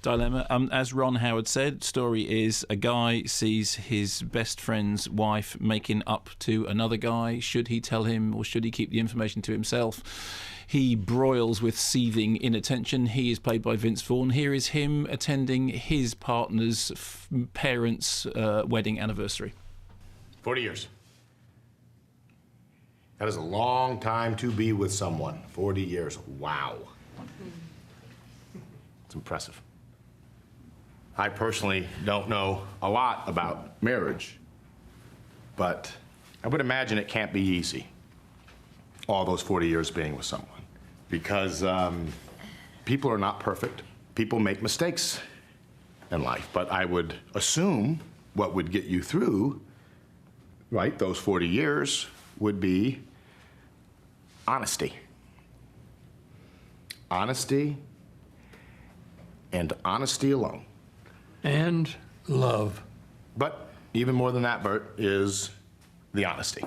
Dilemma. As Ron Howard said, story is a guy sees his best friend's wife making up to another guy. Should he tell him or should he keep the information to himself? He broils with seething inattention. He is played by Vince Vaughn. Here is him attending his partner's parents' wedding anniversary. 40 years. That is a long time to be with someone. 40 years. Wow. It's impressive. I personally don't know a lot about marriage, but I would imagine it can't be easy, all those 40 years being with someone, because people are not perfect. People make mistakes in life, but I would assume what would get you through, right, those 40 years would be honesty. Honesty and honesty alone. And love. But even more than that, Bert, is the honesty.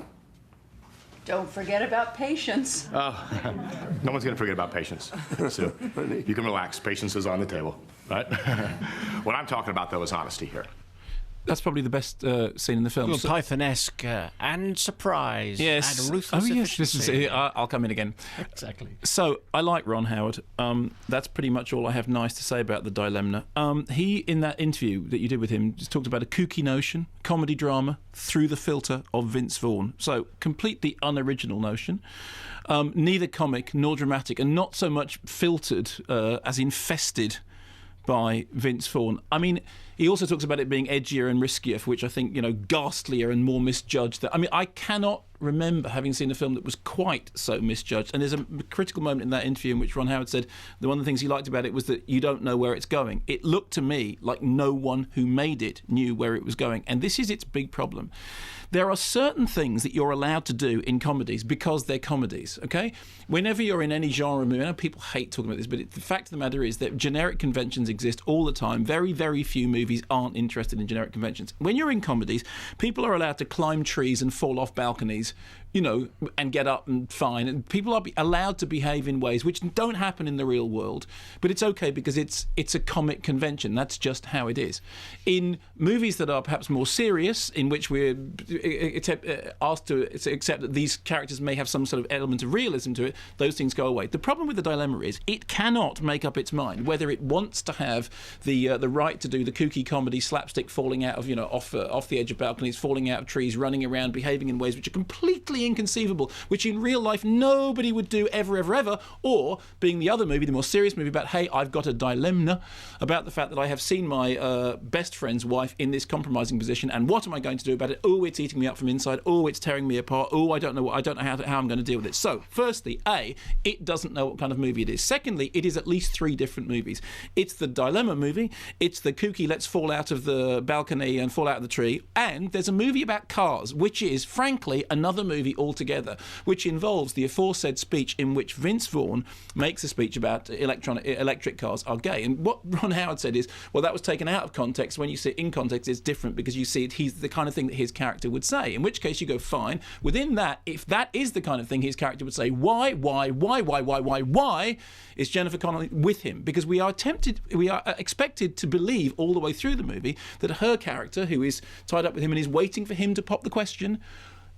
Don't forget about patience. No one's going to forget about patience. So you can relax. Patience is on the table, right? What I'm talking about, though, is honesty here. That's probably the best scene in the film. Python-esque and surprise. Yes. And ruthless yes. This efficiency. is. I'll come in again. Exactly. So I like Ron Howard. That's pretty much all I have nice to say about the dilemma. He, in that interview that you did with him, just talked about a kooky notion, comedy drama through the filter of Vince Vaughn. So completely unoriginal notion. Neither comic nor dramatic, and not so much filtered as infested by Vince Vaughn. I mean, he also talks about it being edgier and riskier, for which I think, ghastlier and more misjudged. I mean, I cannot remember having seen a film that was quite so misjudged. And there's a critical moment in that interview in which Ron Howard said that one of the things he liked about it was that you don't know where it's going. It looked to me like no one who made it knew where it was going. And this is its big problem. There are certain things that you're allowed to do in comedies because they're comedies, okay? Whenever you're in any genre movie, I know people hate talking about this, but the fact of the matter is that generic conventions exist all the time. Very, very few movies aren't interested in generic conventions. When you're in comedies, people are allowed to climb trees and fall off balconies, and get up and fine. And people are allowed to behave in ways which don't happen in the real world. But it's okay because it's a comic convention. That's just how it is. In movies that are perhaps more serious, in which we're asked to accept that these characters may have some sort of element of realism to it, those things go away. The problem with the dilemma is it cannot make up its mind whether it wants to have the right to do the kooky comedy, slapstick falling out of off the edge of balconies, falling out of trees, running around, behaving in ways which are completely inconceivable, which in real life nobody would do ever, or being the other movie, the more serious movie about, hey, I've got a dilemma about the fact that I have seen my best friend's wife in this compromising position, and what am I going to do about it? Oh, it's eating me up from inside. Oh, it's tearing me apart. Oh, I don't know how I'm going to deal with it. So, firstly, A, it doesn't know what kind of movie it is. Secondly, it is at least 3 different movies. It's the dilemma movie, it's the kooky let's fall out of the balcony and fall out of the tree, and there's a movie about cars, which is, frankly, another movie altogether, which involves the aforesaid speech in which Vince Vaughn makes a speech about electric cars are gay. And what Ron Howard said is, well, that was taken out of context. When you see it in context, it's different because you see it, he's the kind of thing that his character would say, in which case you go, fine. Within that, if that is the kind of thing his character would say, why is Jennifer Connelly with him? Because we are expected to believe all the way through the movie that her character, who is tied up with him and is waiting for him to pop the question,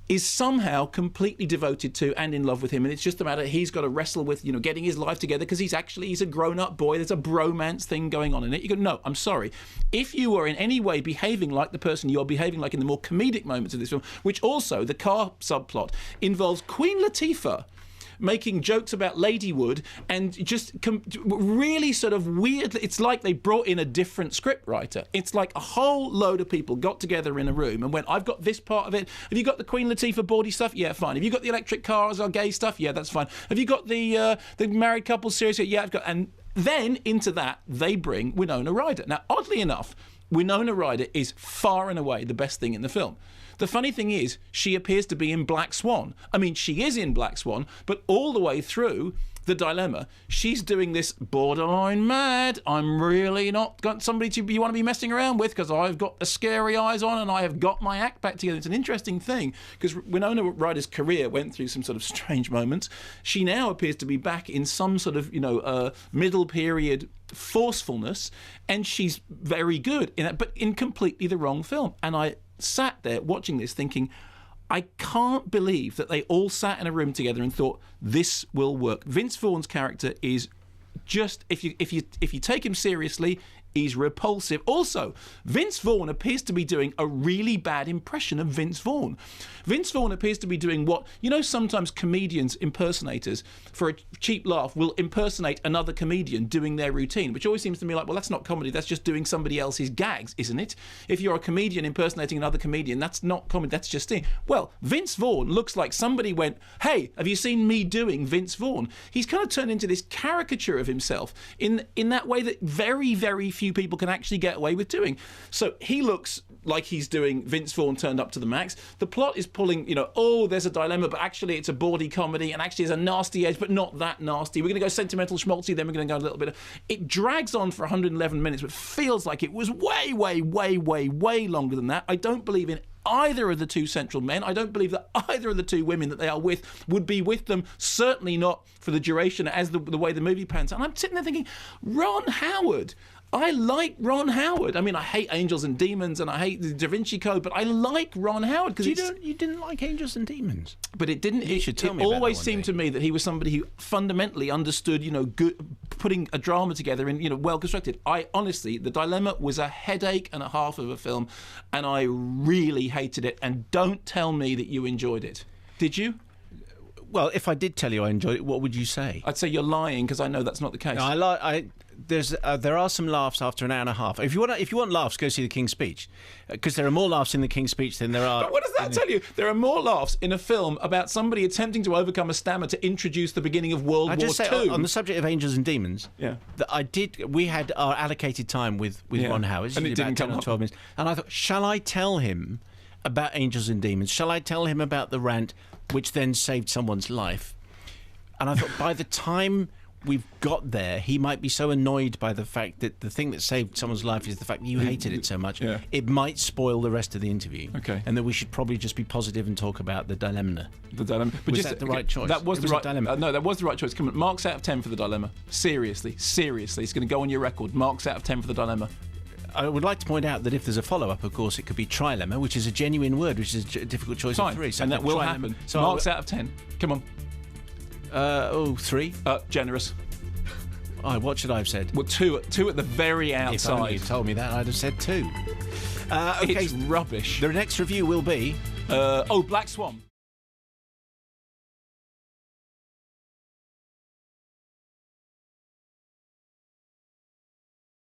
is somehow completely devoted to and in love with him, and it's just a matter he's got to wrestle with, getting his life together because he's a grown-up boy. There's a bromance thing going on in it. You go, no, I'm sorry. If you are in any way behaving like the person you're behaving like in the more comedic moments of this film, which also, the car subplot, involves Queen Latifah making jokes about Ladywood and just really sort of weird. It's like they brought in a different script writer. It's like a whole load of people got together in a room and went, I've got this part of it. Have you got the Queen Latifah bawdy stuff? Yeah, fine. Have you got the electric cars or gay stuff? Yeah, that's fine. Have you got the married couple series? Yeah, I've got. And then into that, they bring Winona Ryder. Now, oddly enough, Winona Ryder is far and away the best thing in the film. The funny thing is, she appears to be in Black Swan. I mean, she is in Black Swan, but all the way through, The Dilemma, she's doing this borderline mad. I'm really not got somebody you want to be messing around with because I've got the scary eyes on and I have got my act back together. It's an interesting thing because Winona Ryder's career went through some sort of strange moments. She now appears to be back in some sort of, middle period forcefulness, and she's very good in that, but in completely the wrong film. And I sat there watching this thinking, I can't believe that they all sat in a room together and thought this will work. Vince Vaughn's character is just, if you take him seriously, he's repulsive. Also, Vince Vaughn appears to be doing a really bad impression of Vince Vaughn. Vince Vaughn appears to be doing what, sometimes comedians, impersonators, for a cheap laugh, will impersonate another comedian doing their routine, which always seems to me like, well, that's not comedy, that's just doing somebody else's gags, isn't it? If you're a comedian impersonating another comedian, that's not comedy, that's just it. Well, Vince Vaughn looks like somebody went, hey, have you seen me doing Vince Vaughn? He's kind of turned into this caricature of himself in that way that very, very few people can actually get away with doing. So he looks like he's doing Vince Vaughn turned up to the max. The plot is pulling, there's a dilemma, but actually it's a bawdy comedy, and actually there's a nasty edge, but not that nasty. We're going to go sentimental schmaltzy, then we're going to go a little bit. It drags on for 111 minutes, but feels like it was way, way, way, way, way longer than that. I don't believe in either of the two central men. I don't believe that either of the two women that they are with would be with them, certainly not for the duration as the way the movie pans out. And I'm sitting there thinking, Ron Howard. I like Ron Howard. I mean, I hate Angels and Demons and I hate the Da Vinci Code, but I like Ron Howard because you didn't like Angels and Demons. But it didn't. You should tell me. It always seemed to me that he was somebody who fundamentally understood, good, putting a drama together and well constructed. I honestly, The Dilemma was a headache and a half of a film, and I really hated it. And don't tell me that you enjoyed it. Did you? Well, if I did tell you I enjoyed it, what would you say? I'd say you're lying because I know that's not the case. No, there are some laughs after an hour and a half. If you want laughs, go see The King's Speech, because there are more laughs in The King's Speech than there are. But what does that tell you? There are more laughs in a film about somebody attempting to overcome a stammer to introduce the beginning of World War II. On the subject of Angels and Demons, yeah, we had our allocated time with Ron Howard, and it didn't come about 10 or 12 minutes, and I thought, shall I tell him about Angels and Demons? Shall I tell him about the rant, which then saved someone's life? And I thought, by the time we've got there, he might be so annoyed by the fact that the thing that saved someone's life is the fact that you hated it so much. Yeah. It might spoil the rest of the interview. Okay. And that we should probably just be positive and talk about the dilemma. The dilemma. But was that the right choice? That was the right dilemma. No, that was the right choice. Come on, marks out of 10 for the dilemma. Seriously, it's going to go on your record. Marks out of 10 for the dilemma. I would like to point out that if there's a follow-up, of course, it could be trilemma, which is a genuine word, which is a difficult choice Fine. of 3. So and that will trilemma. happen. So marks out of 10. Come on. 3. Generous. What should I have said? Well, 2 at the very outside. If only you told me that, I'd have said 2. Okay. It's rubbish. The next review will be... Black Swan.